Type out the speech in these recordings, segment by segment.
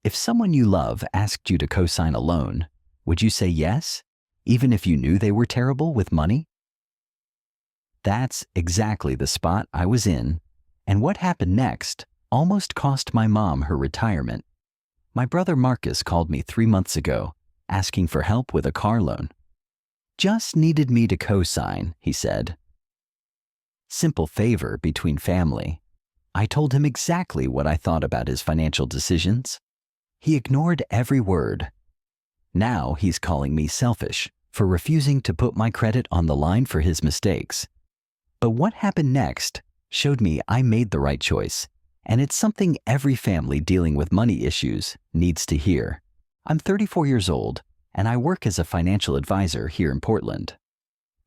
If someone you love asked you to co-sign a loan, would you say yes, even if you knew they were terrible with money? That's exactly the spot I was in, and what happened next almost cost my mom her retirement. My brother Marcus called me 3 months ago, asking for help with a car loan. Just needed me to co-sign, he said. Simple favor between family. I told him exactly what I thought about his financial decisions. He ignored every word. Now he's calling me selfish for refusing to put my credit on the line for his mistakes. But what happened next showed me I made the right choice, and it's something every family dealing with money issues needs to hear. I'm 34 years old, and I work as a financial advisor here in Portland.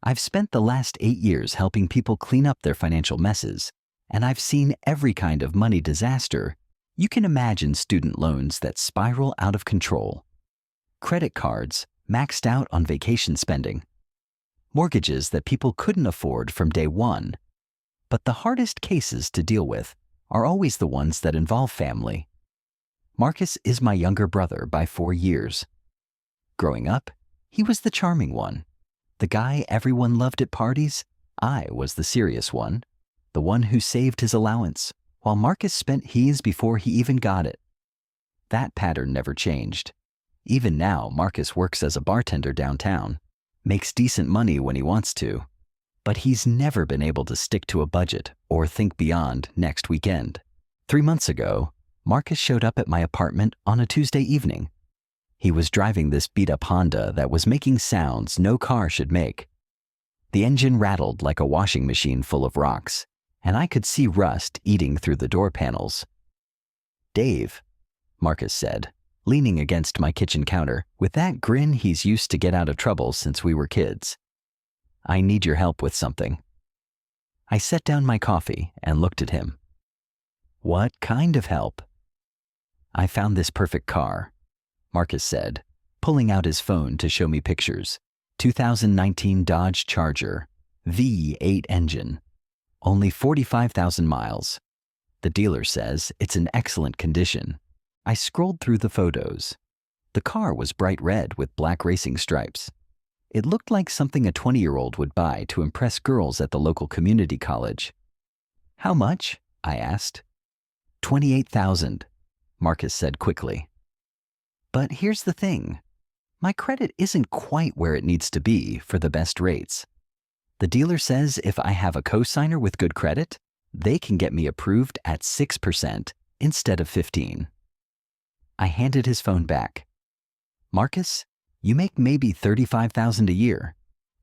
I've spent the last 8 years helping people clean up their financial messes, and I've seen every kind of money disaster. You can imagine student loans that spiral out of control, credit cards maxed out on vacation spending, mortgages that people couldn't afford from day one. But the hardest cases to deal with are always the ones that involve family. Marcus is my younger brother by 4 years. Growing up, he was the charming one. The guy everyone loved at parties. I was the serious one, the one who saved his allowance, while Marcus spent his before he even got it. That pattern never changed. Even now, Marcus works as a bartender downtown, makes decent money when he wants to, but he's never been able to stick to a budget or think beyond next weekend. 3 months ago, Marcus showed up at my apartment on a Tuesday evening. He was driving this beat-up Honda that was making sounds no car should make. The engine rattled like a washing machine full of rocks, and I could see rust eating through the door panels. "Dave," Marcus said, leaning against my kitchen counter with that grin he's used to get out of trouble since we were kids. "I need your help with something." I set down my coffee and looked at him. "What kind of help?" "I found this perfect car," Marcus said, pulling out his phone to show me pictures. 2019 Dodge Charger, V8 engine, only 45,000 miles. The dealer says it's in excellent condition. I scrolled through the photos. The car was bright red with black racing stripes. It looked like something a 20-year-old would buy to impress girls at the local community college. "How much?" I asked. $28,000, Marcus said quickly. But here's the thing. My credit isn't quite where it needs to be for the best rates. The dealer says if I have a cosigner with good credit, they can get me approved at 6% instead of 15%. I handed his phone back. "Marcus, you make maybe $35,000 a year.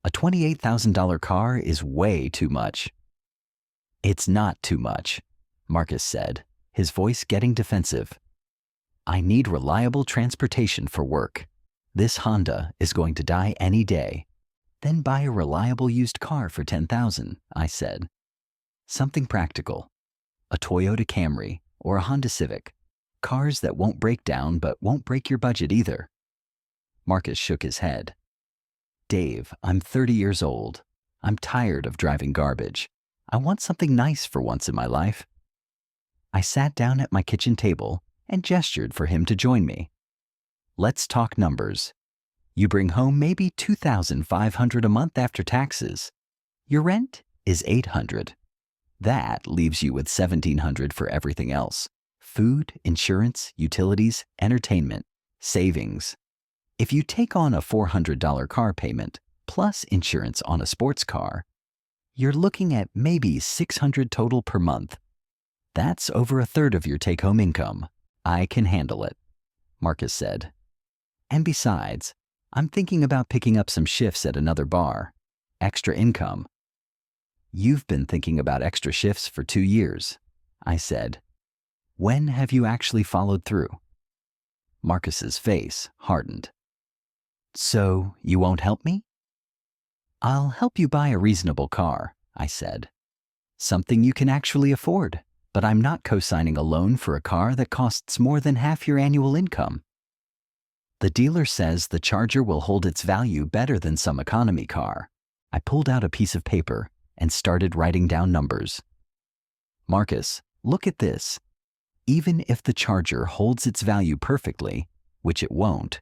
A $28,000 car is way too much." "It's not too much," Marcus said, his voice getting defensive. "I need reliable transportation for work. This Honda is going to die any day. Then buy a reliable used car for $10,000, I said. Something practical. A Toyota Camry or a Honda Civic. Cars that won't break down but won't break your budget either." Marcus shook his head. "Dave, I'm 30 years old. I'm tired of driving garbage. I want something nice for once in my life." I sat down at my kitchen table and gestured for him to join me. "Let's talk numbers. You bring home maybe $2,500 a month after taxes. Your rent is $800. That leaves you with $1,700 for everything else. Food, insurance, utilities, entertainment, savings. If you take on a $400 car payment plus insurance on a sports car, you're looking at maybe $600 total per month. That's over a third of your take-home income. I can handle it," Marcus said. "And besides, I'm thinking about picking up some shifts at another bar. Extra income." "You've been thinking about extra shifts for 2 years, I said. "When have you actually followed through?" Marcus's face hardened. "So you won't help me?" "I'll help you buy a reasonable car," I said. "Something you can actually afford. But I'm not co-signing a loan for a car that costs more than half your annual income." "The dealer says the Charger will hold its value better than some economy car." I pulled out a piece of paper and started writing down numbers. "Marcus, look at this. even if the charger holds its value perfectly, which it won't,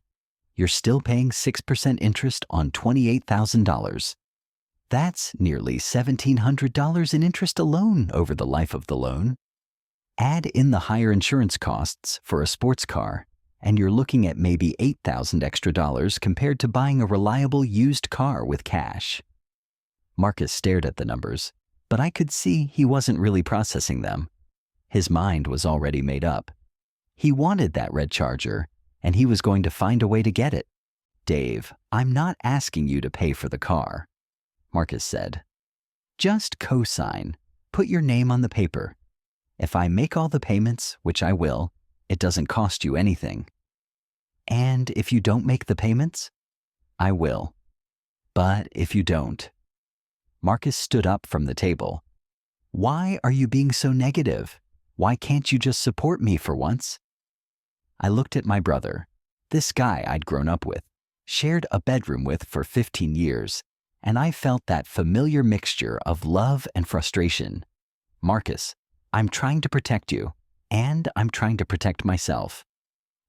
you're still paying 6% interest on $28,000. That's nearly $1,700 in interest alone over the life of the loan. Add in the higher insurance costs for a sports car, and you're looking at maybe $8,000 extra compared to buying a reliable used car with cash. Marcus stared at the numbers, but I could see he wasn't really processing them. His mind was already made up. He wanted that red Charger, and he was going to find a way to get it. "Dave, I'm not asking you to pay for the car," Marcus said. "Just cosign. Put your name on the paper. If I make all the payments, which I will, it doesn't cost you anything. And if you don't make the payments, I will. But if you don't..." Marcus stood up from the table. "Why are you being so negative? Why can't you just support me for once?" I looked at my brother, this guy I'd grown up with, shared a bedroom with for 15 years, and I felt that familiar mixture of love and frustration. "Marcus, I'm trying to protect you, and I'm trying to protect myself.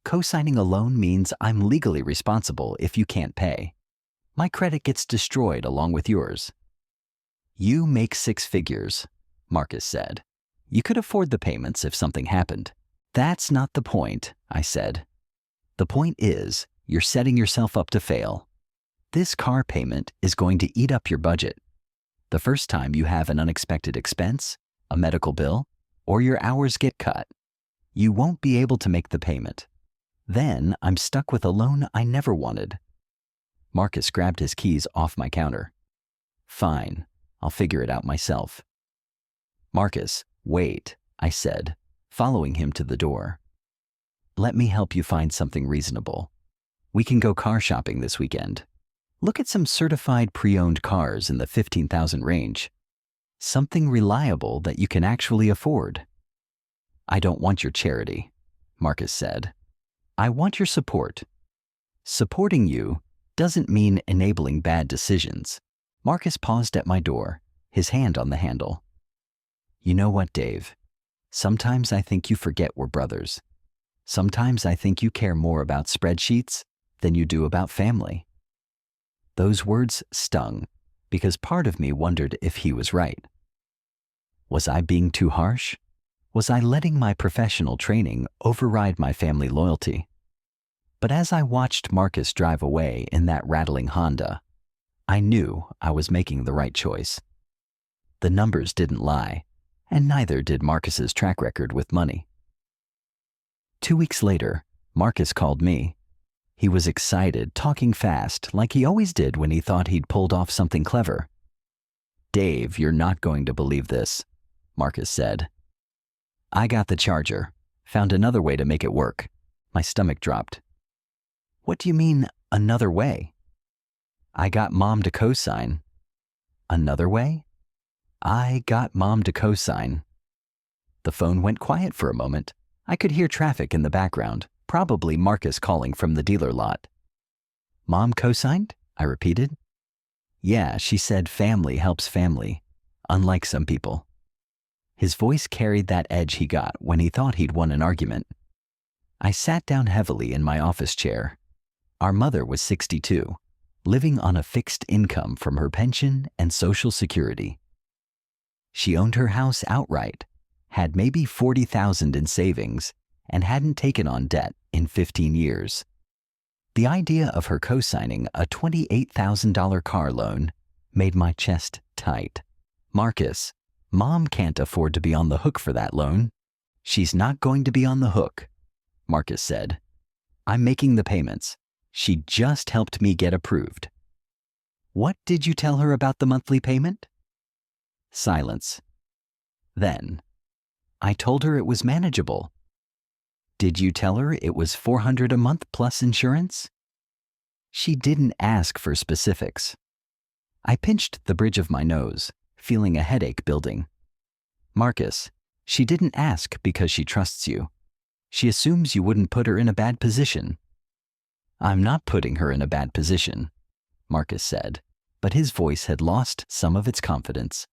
Co-signing a loan means I'm legally responsible if you can't pay. My credit gets destroyed along with yours." "You make 6 figures," Marcus said. "You could afford the payments if something happened." "That's not the point," I said. "The point is, you're setting yourself up to fail. This car payment is going to eat up your budget. The first time you have an unexpected expense, a medical bill, or your hours get cut, you won't be able to make the payment. Then I'm stuck with a loan I never wanted." Marcus grabbed his keys off my counter. "Fine, I'll figure it out myself." "Marcus, wait," I said, following him to the door. "Let me help you find something reasonable. We can go car shopping this weekend. Look at some certified pre-owned cars in the 15,000 range. Something reliable that you can actually afford." "I don't want your charity," Marcus said. "I want your support. Supporting you doesn't mean enabling bad decisions." Marcus paused at my door, his hand on the handle. "You know what, Dave? Sometimes I think you forget we're brothers. Sometimes I think you care more about spreadsheets than you do about family." Those words stung, because part of me wondered if he was right. Was I being too harsh? Was I letting my professional training override my family loyalty? But as I watched Marcus drive away in that rattling Honda, I knew I was making the right choice. The numbers didn't lie, and neither did Marcus's track record with money. 2 weeks later, Marcus called me. He was excited, talking fast, like he always did when he thought he'd pulled off something clever. "Dave, you're not going to believe this," Marcus said. "I got the Charger. Found another way to make it work." My stomach dropped. "What do you mean, another way?" "I got Mom to cosign." "Another way?" "I got Mom to cosign." The phone went quiet for a moment. I could hear traffic in the background, probably Marcus calling from the dealer lot. "Mom cosigned?" I repeated. "Yeah, she said family helps family, unlike some people." His voice carried that edge he got when he thought he'd won an argument. I sat down heavily in my office chair. Our mother was 62, living on a fixed income from her pension and Social Security. She owned her house outright, had maybe $40,000 in savings, and hadn't taken on debt in 15 years. The idea of her co-signing a $28,000 car loan made my chest tight. "Marcus, Mom can't afford to be on the hook for that loan." "She's not going to be on the hook," Marcus said. "I'm making the payments. She just helped me get approved." "What did you tell her about the monthly payment?" Silence. Then, "I told her it was manageable." "Did you tell her it was $400 a month plus insurance?" She didn't ask for specifics. I pinched the bridge of my nose, feeling a headache building. "Marcus, she didn't ask because she trusts you. She assumes you wouldn't put her in a bad position." "I'm not putting her in a bad position," Marcus said, but his voice had lost some of its confidence.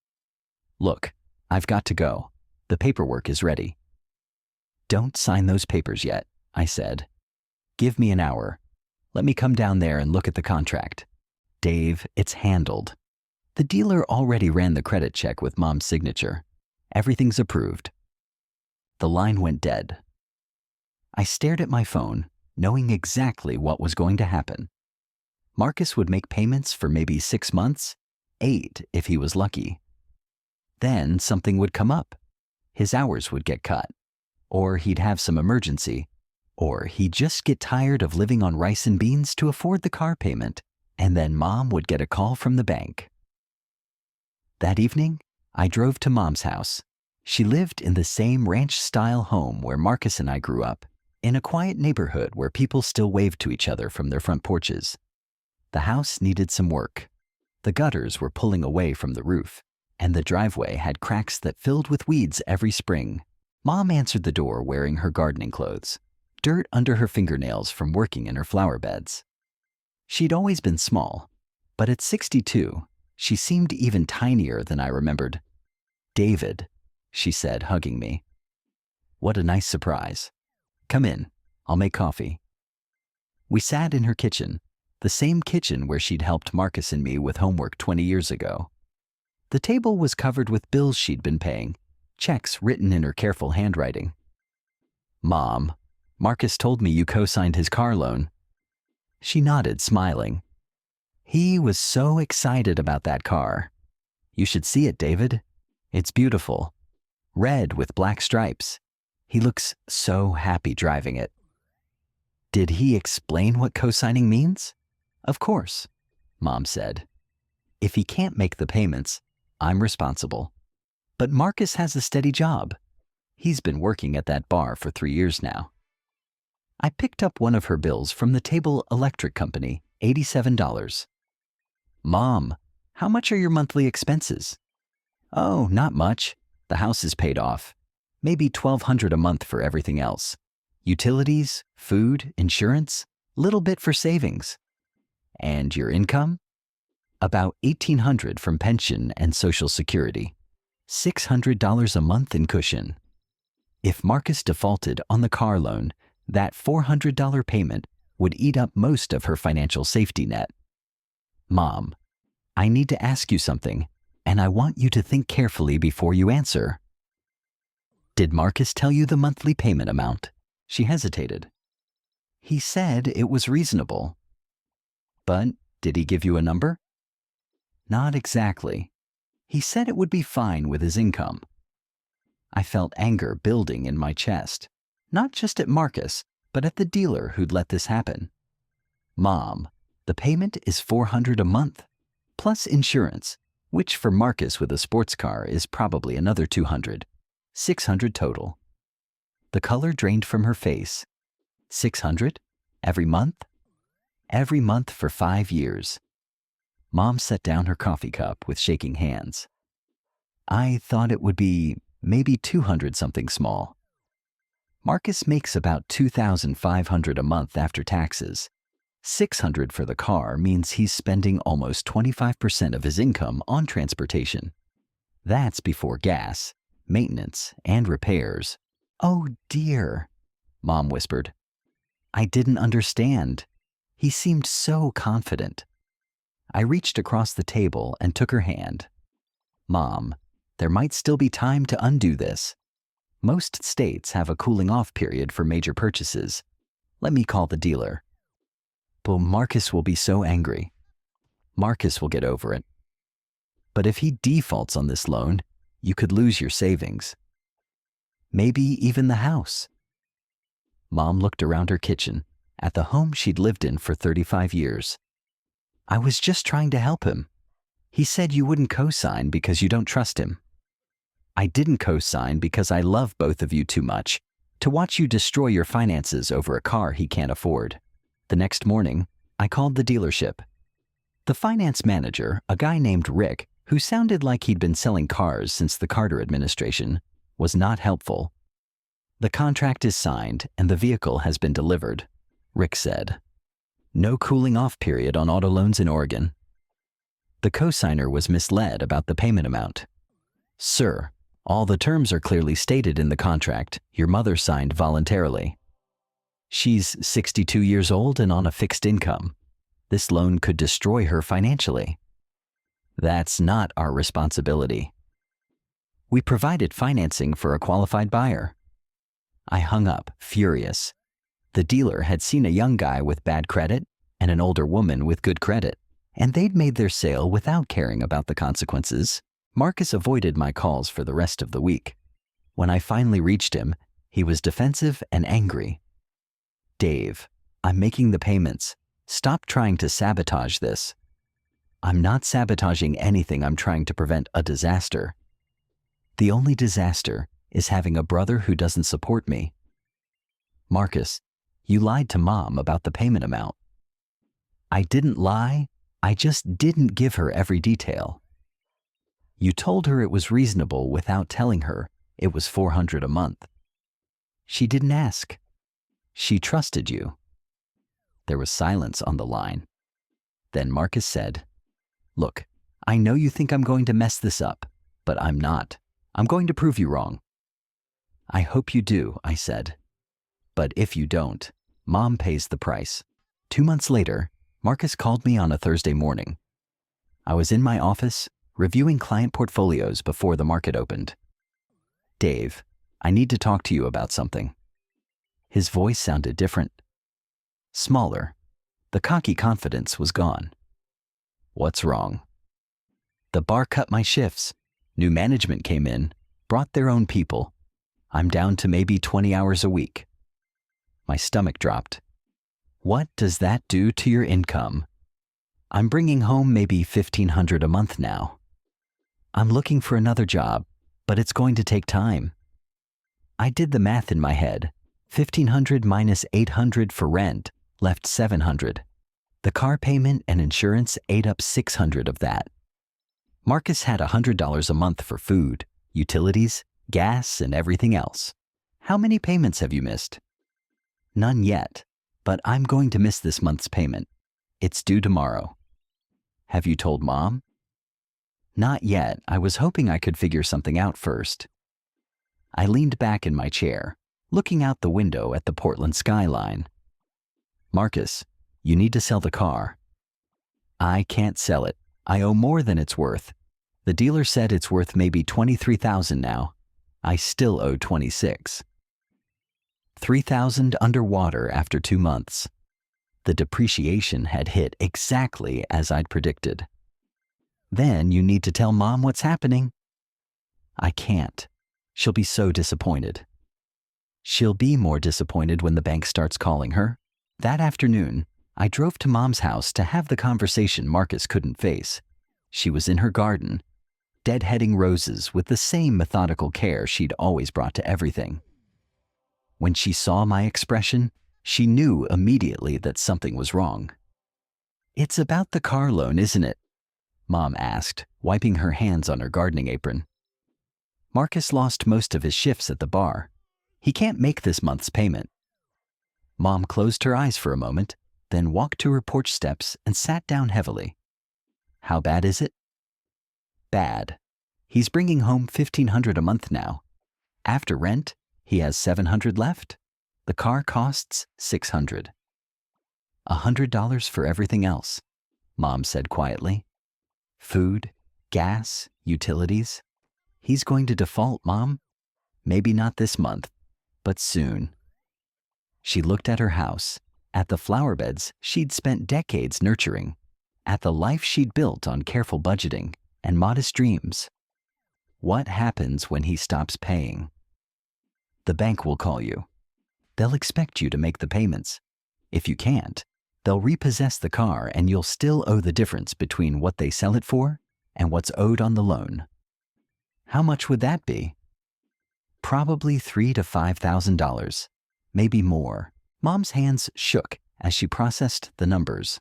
"Look, I've got to go. The paperwork is ready." Don't sign those papers yet, I said. Give me an hour. Let me come down there and look at the contract. Dave, it's handled. The dealer already ran the credit check with Mom's signature. Everything's approved. The line went dead. I stared at my phone, knowing exactly what was going to happen. Marcus would make payments for maybe 6 months, 8 if he was lucky. Then something would come up. His hours would get cut, or he'd have some emergency, or he'd just get tired of living on rice and beans to afford the car payment, and then Mom would get a call from the bank. That evening, I drove to Mom's house. She lived in the same ranch-style home where Marcus and I grew up, in a quiet neighborhood where people still waved to each other from their front porches. The house needed some work. The gutters were pulling away from the roof, and the driveway had cracks that filled with weeds every spring. Mom answered the door wearing her gardening clothes, dirt under her fingernails from working in her flower beds. She'd always been small, but at 62, she seemed even tinier than I remembered. "David," she said, hugging me. "What a nice surprise. Come in, I'll make coffee." We sat in her kitchen, the same kitchen where she'd helped Marcus and me with homework 20 years ago. The table was covered with bills she'd been paying, checks written in her careful handwriting. "Mom, Marcus told me you co-signed his car loan." She nodded, smiling. "He was so excited about that car. You should see it, David. It's beautiful. Red with black stripes. He looks so happy driving it." "Did he explain what cosigning means?" "Of course," Mom said. "If he can't make the payments, I'm responsible. But Marcus has a steady job. He's been working at that bar for 3 years now." I picked up one of her bills from the table electric company, $87. "Mom, how much are your monthly expenses?" "Oh, not much. The house is paid off. Maybe $1,200 a month for everything else. Utilities, food, insurance, little bit for savings." "And your income?" "About $1,800 from pension and Social Security. $600 a month in cushion." If Marcus defaulted on the car loan, that $400 payment would eat up most of her financial safety net. "Mom, I need to ask you something, and I want you to think carefully before you answer. Did Marcus tell you the monthly payment amount?" She hesitated. "He said it was reasonable." "But did he give you a number?" "Not exactly. He said it would be fine with his income." I felt anger building in my chest, not just at Marcus, but at the dealer who'd let this happen. "Mom, the payment is $400 a month, plus insurance, which for Marcus with a sports car is probably another $200. $600 total." The color drained from her face. $600? Every month? Every month for 5 years. Mom set down her coffee cup with shaking hands. "I thought it would be maybe 200 something small. Marcus makes about $2,500 a month after taxes. $600 for the car means he's spending almost 25% of his income on transportation. That's before gas, maintenance, and repairs." "Oh dear," Mom whispered. I didn't understand. He seemed so confident. I reached across the table and took her hand. "Mom, there might still be time to undo this. Most states have a cooling off period for major purchases. Let me call the dealer." "But Marcus will be so angry." "Marcus will get over it. But if he defaults on this loan, you could lose your savings. Maybe even the house." Mom looked around her kitchen, at the home she'd lived in for 35 years. "I was just trying to help him. He said you wouldn't co-sign because you don't trust him." "I didn't co-sign because I love both of you too much to watch you destroy your finances over a car he can't afford." The next morning, I called the dealership. The finance manager, a guy named Rick, who sounded like he'd been selling cars since the Carter administration, was not helpful. "The contract is signed and the vehicle has been delivered," Rick said. "No cooling off period on auto loans in Oregon." The cosigner was misled about the payment amount. "Sir, All the terms are clearly stated in the contract your mother signed voluntarily. She's 62 years old and on a fixed income. This loan could destroy her financially. That's not our responsibility. We provided financing for a qualified buyer. I hung up, furious. The dealer had seen a young guy with bad credit and an older woman with good credit, and they'd made their sale without caring about the consequences. Marcus avoided my calls for the rest of the week. When I finally reached him, he was defensive and angry. Dave, I'm making the payments. Stop trying to sabotage this. I'm not sabotaging anything. I'm trying to prevent a disaster. The only disaster is having a brother who doesn't support me. Marcus, you lied to Mom about the payment amount. I didn't lie. I just didn't give her every detail. You told her it was reasonable without telling her it was $400 a month. She didn't ask. She trusted you. There was silence on the line. Then Marcus said, Look, I know you think I'm going to mess this up, but I'm not. I'm going to prove you wrong. I hope you do, I said. But if you don't, Mom pays the price. 2 months later, Marcus called me on a Thursday morning. I was in my office, reviewing client portfolios before the market opened. Dave, I need to talk to you about something. His voice sounded different. Smaller. The cocky confidence was gone. What's wrong? The bar cut my shifts. New management came in, brought their own people. I'm down to maybe 20 hours a week. My stomach dropped. What does that do to your income? I'm bringing home maybe $1,500 a month now. I'm looking for another job, but it's going to take time. I did the math in my head. $1,500 minus $800 for rent left $700. The car payment and insurance ate up $600 of that. Marcus had $100 a month for food, utilities, gas, and everything else. How many payments have you missed? None yet, but I'm going to miss this month's payment. It's due tomorrow. Have you told Mom? Not yet. I was hoping I could figure something out first. I leaned back in my chair, looking out the window at the Portland skyline. Marcus, you need to sell the car. I can't sell it. I owe more than it's worth. The dealer said it's worth maybe $23,000 now. I still owe $26,000. $3,000 underwater after 2 months. The depreciation had hit exactly as I'd predicted. Then you need to tell Mom what's happening. I can't. She'll be so disappointed. She'll be more disappointed when the bank starts calling her. That afternoon, I drove to Mom's house to have the conversation Marcus couldn't face. She was in her garden, deadheading roses with the same methodical care she'd always brought to everything. When she saw my expression, she knew immediately that something was wrong. It's about the car loan, isn't it? Mom asked, wiping her hands on her gardening apron. Marcus lost most of his shifts at the bar. He can't make this month's payment. Mom closed her eyes for a moment, then walked to her porch steps and sat down heavily. How bad is it? Bad. He's bringing home $1,500 a month now. After rent, he has $700 left. The car costs $600. $100 for everything else, Mom said quietly. Food, gas, utilities. He's going to default, Mom. Maybe not this month, but soon. She looked at her house, at the flower beds she'd spent decades nurturing, at the life she'd built on careful budgeting and modest dreams. What happens when he stops paying? The bank will call you. They'll expect you to make the payments. If you can't, they'll repossess the car and you'll still owe the difference between what they sell it for and what's owed on the loan. How much would that be? Probably $3,000 to $5,000, maybe more. Mom's hands shook as she processed the numbers.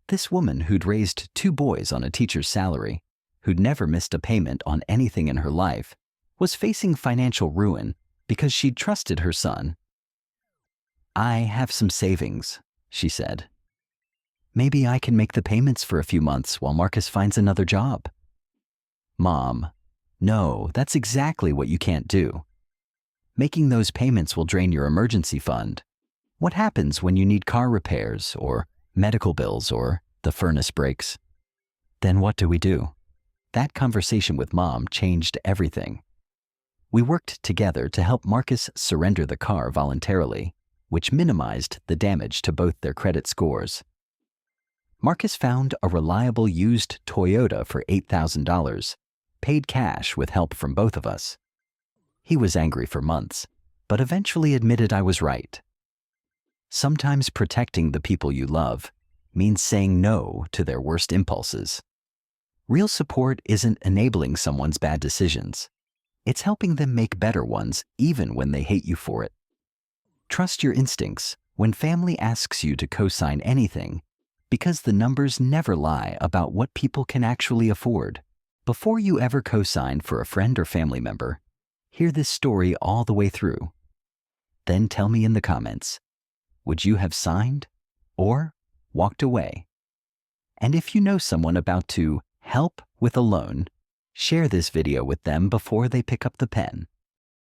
This woman who'd raised 2 boys on a teacher's salary, who'd never missed a payment on anything in her life, was facing financial ruin because she'd trusted her son. I have some savings, she said. Maybe I can make the payments for a few months while Marcus finds another job. Mom, No, that's exactly what you can't do. Making those payments will drain your emergency fund. What happens when you need car repairs or medical bills or the furnace breaks? Then what do? That conversation with Mom changed everything. We worked together to help Marcus surrender the car voluntarily, which minimized the damage to both their credit scores. Marcus found a reliable used Toyota for $8,000, paid cash with help from both of us. He was angry for months, but eventually admitted I was right. Sometimes protecting the people you love means saying no to their worst impulses. Real support isn't enabling someone's bad decisions. It's helping them make better ones even when they hate you for it. Trust your instincts when family asks you to cosign anything, because the numbers never lie about what people can actually afford. Before you ever cosign for a friend or family member, hear this story all the way through. Then tell me in the comments, would you have signed or walked away? And if you know someone about to help with a loan, share this video with them before they pick up the pen.